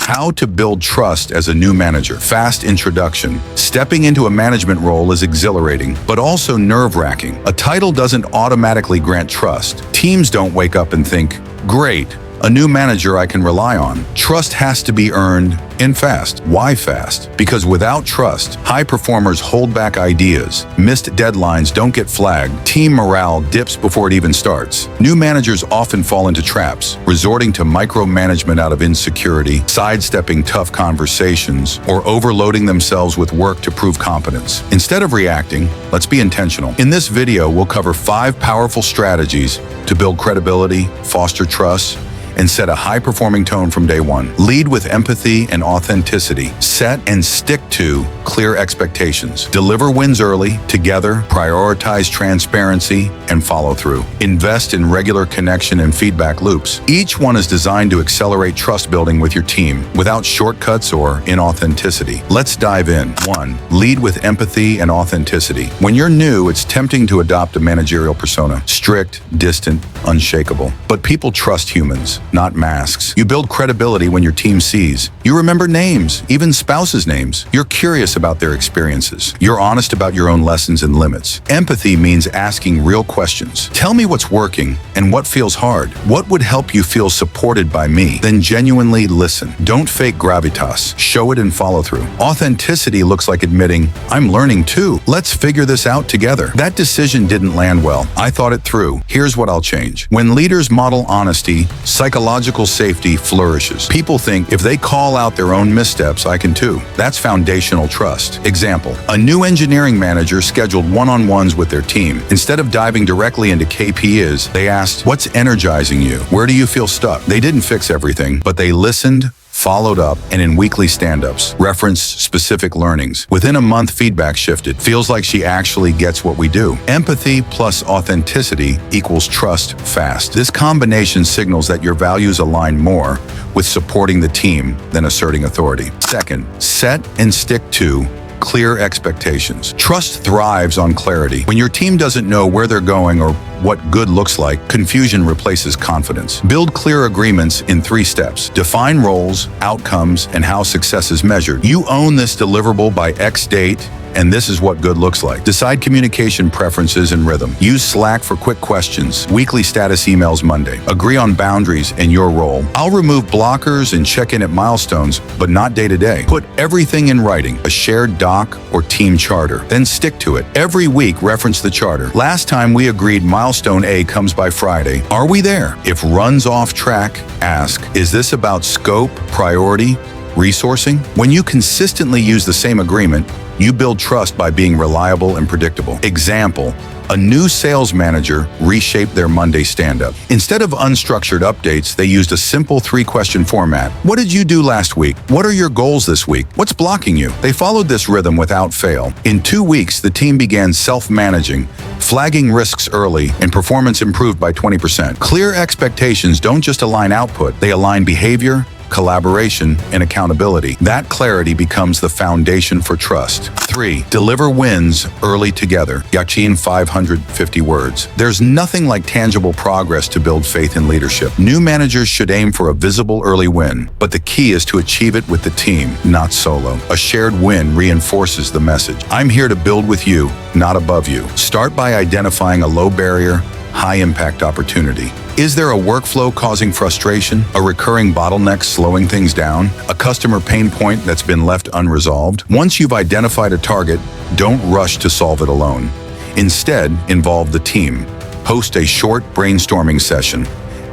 How to build trust as a new manager. Fast introduction. Stepping into a management role is exhilarating, but also nerve-wracking. A title doesn't automatically grant trust. Teams don't wake up and think, "Great, a new manager I can rely on." Trust has to be earned and fast. Why fast? Because without trust, high performers hold back ideas, missed deadlines don't get flagged, team morale dips before it even starts. New managers often fall into traps, resorting to micromanagement out of insecurity, sidestepping tough conversations, or overloading themselves with work to prove competence. Instead of reacting, let's be intentional. In this video, we'll cover 5 powerful strategies to build credibility, foster trust, and set a high-performing tone from day one. Lead with empathy and authenticity. Set and stick to clear expectations. Deliver wins early, together, prioritize transparency, and follow through. Invest in regular connection and feedback loops. Each one is designed to accelerate trust building with your team without shortcuts or inauthenticity. Let's dive in. 1. Lead with empathy and authenticity. When you're new, it's tempting to adopt a managerial persona. Strict, distant, unshakable. But people trust humans, not masks. You build credibility when your team sees. You remember names, even spouses' names. You're curious about their experiences. You're honest about your own lessons and limits. Empathy means asking real questions. Tell me what's working and what feels hard. What would help you feel supported by me? Then genuinely listen. Don't fake gravitas. Show it and follow through. Authenticity looks like admitting, "I'm learning too. Let's figure this out together." That decision didn't land well. I thought it through. Here's what I'll change. When leaders model honesty, psychological safety flourishes. People think if they call out their own missteps, I can too. That's foundational trust. Example, a new engineering manager scheduled one-on-ones with their team. Instead of diving directly into KPIs, they asked, "What's energizing you? Where do you feel stuck?" They didn't fix everything, but they listened, followed up, and in weekly stand-ups, referenced specific learnings. Within a month, feedback shifted. Feels like she actually gets what we do. Empathy plus authenticity equals trust fast. This combination signals that your values align more with supporting the team than asserting authority. Second, set and stick to clear expectations. Trust thrives on clarity. When your team doesn't know where they're going or what good looks like, confusion replaces confidence. Build clear agreements in 3 steps. Define roles, outcomes, and how success is measured. You own this deliverable by X date, and this is what good looks like. Decide communication preferences and rhythm. Use Slack for quick questions. Weekly status emails Monday. Agree on boundaries and your role. I'll remove blockers and check in at milestones, but not day to day. Put everything in writing, a shared doc or team charter. Then stick to it. Every week, reference the charter. Last time we agreed milestone A comes by Friday. Are we there? If runs off track, ask, is this about scope, priority, resourcing? When you consistently use the same agreement, you build trust by being reliable and predictable. Example, a new sales manager reshaped their Monday stand-up. Instead of unstructured updates, they used a simple 3-question format. What did you do last week? What are your goals this week? What's blocking you? They followed this rhythm without fail. In 2 weeks, the team began self-managing, flagging risks early, and performance improved by 20%. Clear expectations don't just align output, they align behavior, collaboration, and accountability. That clarity becomes the foundation for trust. 3. Deliver wins early together. Yachin 550 words. There's nothing like tangible progress to build faith in leadership. New managers should aim for a visible early win, but the key is to achieve it with the team, not solo. A shared win reinforces the message. I'm here to build with you, not above you. Start by identifying a low barrier, high-impact opportunity. Is there a workflow causing frustration, a recurring bottleneck slowing things down, a customer pain point that's been left unresolved? Once you've identified a target, don't rush to solve it alone. Instead, involve the team. Host a short brainstorming session.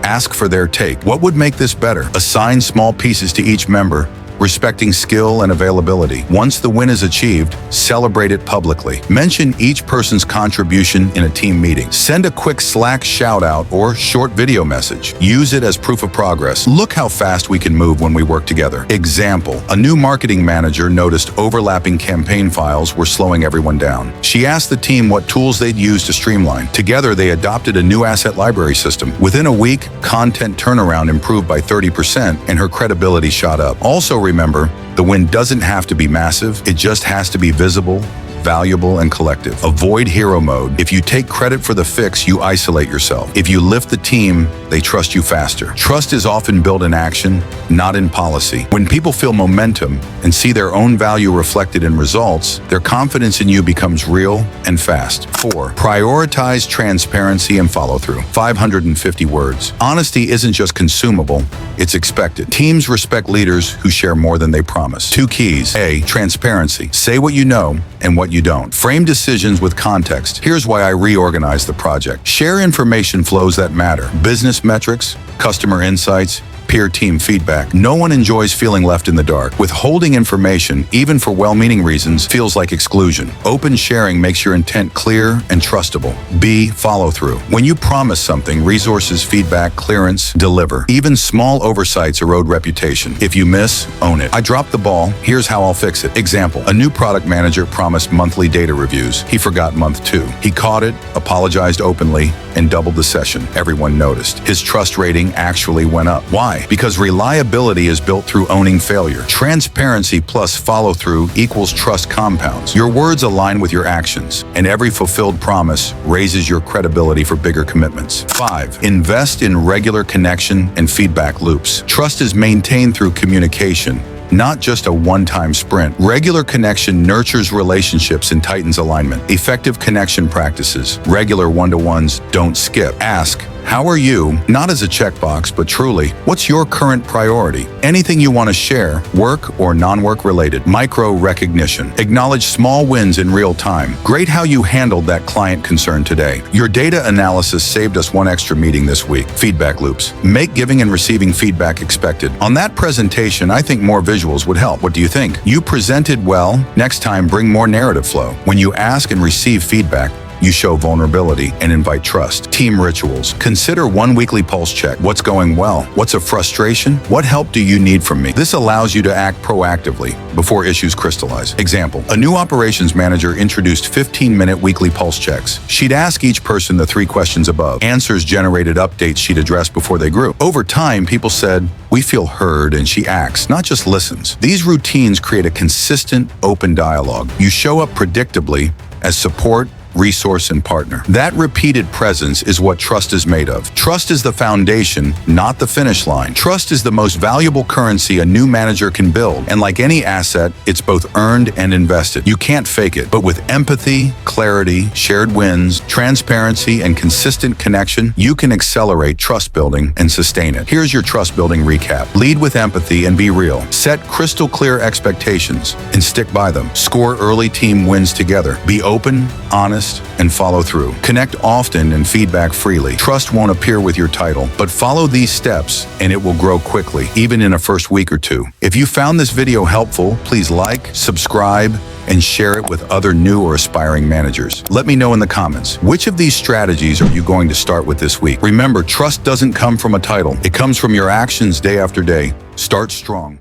Ask for their take. What would make this better? Assign small pieces to each member, respecting skill and availability. Once the win is achieved, celebrate it publicly. Mention each person's contribution in a team meeting. Send a quick Slack shout-out or short video message. Use it as proof of progress. Look how fast we can move when we work together. Example, a new marketing manager noticed overlapping campaign files were slowing everyone down. She asked the team what tools they'd use to streamline. Together, they adopted a new asset library system. Within a week, content turnaround improved by 30% and her credibility shot up. Also remember, the win doesn't have to be massive, it just has to be visible, valuable, and collective. Avoid hero mode. If you take credit for the fix, you isolate yourself. If you lift the team, they trust you faster. Trust is often built in action, not in policy. When people feel momentum and see their own value reflected in results, their confidence in you becomes real and fast. 4. Prioritize transparency and follow-through. 550 words. Honesty isn't just consumable, it's expected. Teams respect leaders who share more than they promise. 2 keys. A. Transparency. Say what you know and what you don't. Frame decisions with context. Here's why I reorganized the project. Share information flows that matter. Business metrics, customer insights, peer team feedback. No one enjoys feeling left in the dark. Withholding information, even for well-meaning reasons, feels like exclusion. Open sharing makes your intent clear and trustable. B. Follow through. When you promise something, resources, feedback, clearance, deliver. Even small oversights erode reputation. If you miss, own it. I dropped the ball. Here's how I'll fix it. Example, a new product manager promised monthly data reviews. He forgot month 2. He caught it, apologized openly, and doubled the session. Everyone noticed. His trust rating actually went up. Why? Because reliability is built through owning failure. Transparency plus follow-through equals trust compounds. Your words align with your actions, and every fulfilled promise raises your credibility for bigger commitments. 5. Invest in regular connection and feedback loops. Trust is maintained through communication, not just a one-time sprint. Regular connection nurtures relationships and tightens alignment. Effective connection practices. Regular one-to-ones don't skip. Ask, how are you? Not as a checkbox, but truly, what's your current priority? Anything you want to share, work or non-work related. Micro recognition. Acknowledge small wins in real time. Great how you handled that client concern today. Your data analysis saved us 1 extra meeting this week. Feedback loops. Make giving and receiving feedback expected. On that presentation, I think more visuals would help. What do you think? You presented well. Next time, bring more narrative flow. When you ask and receive feedback, you show vulnerability and invite trust. Team rituals. Consider 1 weekly pulse check. What's going well? What's a frustration? What help do you need from me? This allows you to act proactively before issues crystallize. Example, a new operations manager introduced 15-minute weekly pulse checks. She'd ask each person the 3 questions above. Answers generated updates she'd address before they grew. Over time, people said, we feel heard, and she acts, not just listens. These routines create a consistent, open dialogue. You show up predictably as support, resource, and partner. That repeated presence is what trust is made of. Trust is the foundation, not the finish line. Trust is the most valuable currency a new manager can build, and like any asset, it's both earned and invested. You can't fake it, but with empathy, clarity, shared wins, transparency, and consistent connection, you can accelerate trust building and sustain it. Here's your trust building recap. Lead with empathy and be real. Set crystal clear expectations and stick by them. Score early team wins together. Be open, honest, and follow through. Connect often and feedback freely. Trust won't appear with your title, but follow these steps and it will grow quickly, even in a first week or 2. If you found this video helpful, please like, subscribe, and share it with other new or aspiring managers. Let me know in the comments, which of these strategies are you going to start with this week? Remember, trust doesn't come from a title. It comes from your actions day after day. Start strong.